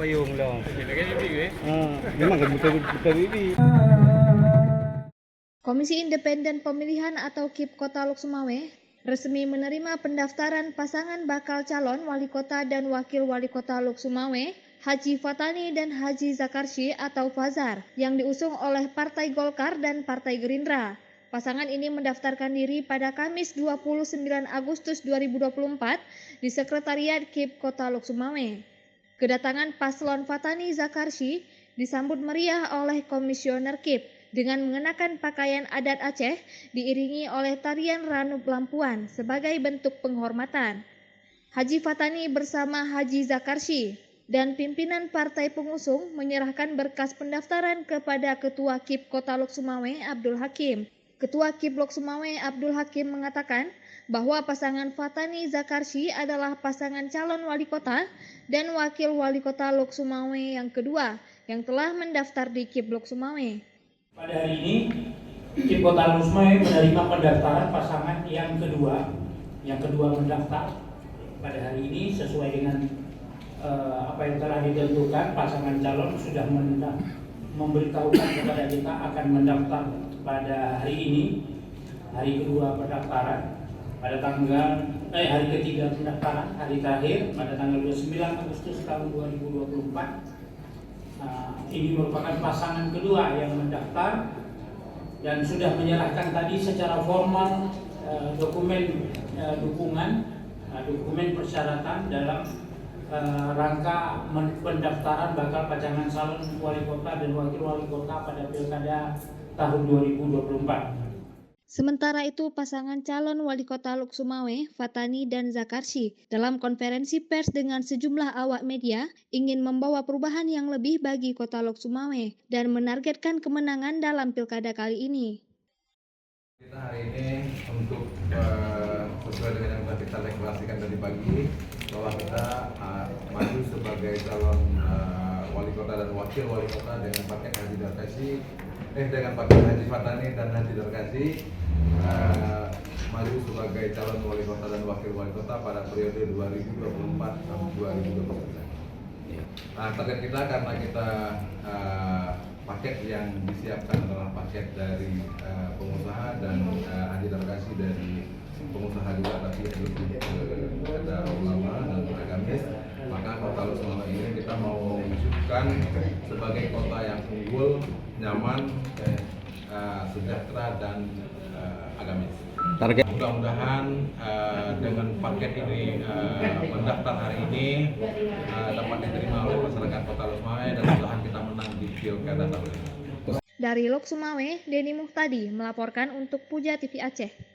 payung lang. Memang kan buka bibir. Komisi Independen Pemilihan atau KIP Kota Lok Sumawe resmi menerima pendaftaran pasangan bakal calon wali kota dan wakil wali kota Lok Sumawe, Haji Fatani dan Haji Zakarsy atau Fazar, yang diusung oleh Partai Golkar dan Partai Gerindra. Pasangan ini mendaftarkan diri pada Kamis 29 Agustus 2024 di Sekretariat KIP Kota Lok Sumawe. Kedatangan paslon Fatani Zakarsy disambut meriah oleh Komisioner KIP dengan mengenakan pakaian adat Aceh diiringi oleh tarian Ranup Lampuan sebagai bentuk penghormatan. Haji Fatani bersama Haji Zakarsy dan pimpinan partai pengusung menyerahkan berkas pendaftaran kepada Ketua KIP Kota Lok Sumawe Abdul Hakim. Ketua KIP Lok Sumawe Abdul Hakim mengatakan bahwa pasangan Fatani Zakarsy adalah pasangan calon wali kota dan wakil wali kota Lok Sumawe yang kedua yang telah mendaftar di KIP Lok Sumawe. Pada hari ini, KIP Kota Lok Sumawe menerima pendaftaran pasangan yang kedua mendaftar pada hari ini sesuai dengan apa yang telah ditentukan. Pasangan calon sudah memberitahukan kepada kita akan mendaftar pada hari ini, hari kedua pendaftaran, pada hari ketiga pendaftaran, hari terakhir pada tanggal 29 Agustus tahun 2024. Ini merupakan pasangan kedua yang mendaftar dan sudah menyerahkan tadi secara formal dokumen dukungan, dokumen persyaratan dalam rangka pendaftaran bakal pasangan calon wali kota dan wakil wali kota pada pilkada tahun 2024. Sementara itu, pasangan calon wali kota Lok Sumawe, Fatani dan Zakarsy, dalam konferensi pers dengan sejumlah awak media, ingin membawa perubahan yang lebih bagi kota Lok Sumawe dan menargetkan kemenangan dalam pilkada kali ini. Kita hari ini untuk sesuai dengan yang kita deklarasikan tadi pagi, bahwa kita maju sebagai calon wali kota dan wakil wali kota dengan paket Haji Fatani dan Haji Zakarsy maju sebagai calon wali kota dan wakil wali kota pada periode 2024 sampai 2029. Target kita karena kita paket yang disiapkan adalah paket dari pengusaha dan Haji Zakarsy dari pengusaha juga, tapi ada ulama dan agamis. Maka Kota Lok Sumawe ini kita mau wujudkan sebagai kota yang unggul, nyaman, sejahtera dan agamis. Target Mudah-mudahan dengan paket ini mendaftar hari ini dapat diterima oleh masyarakat Kota Lok Sumawe dan mudah-mudahan kita menang di pilkada tahun ini. Dari Lok Sumawe, Denny Muhtadi melaporkan untuk Puja TV Aceh.